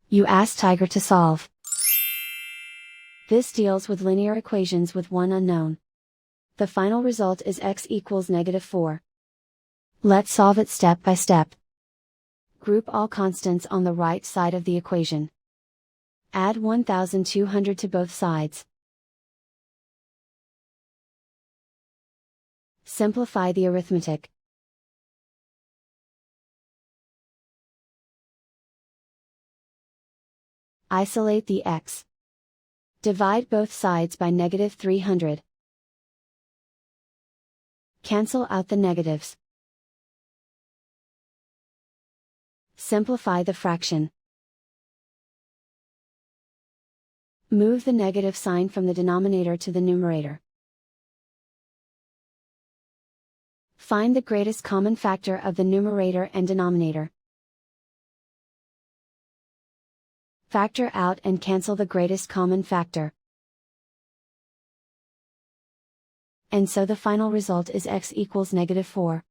You ask Tiger to solve. This deals with linear equations with one unknown. The final result is x equals -4. Let's solve it step by step. Group all constants on the right side of the equation. Add 1200 to both sides. Simplify the arithmetic. Isolate the x. Divide both sides by -300. Cancel out the negatives. Simplify the fraction. Move the negative sign from the denominator to the numerator. Find the greatest common factor of the numerator and denominator. Factor out and cancel the greatest common factor. And so the final result is x equals -4.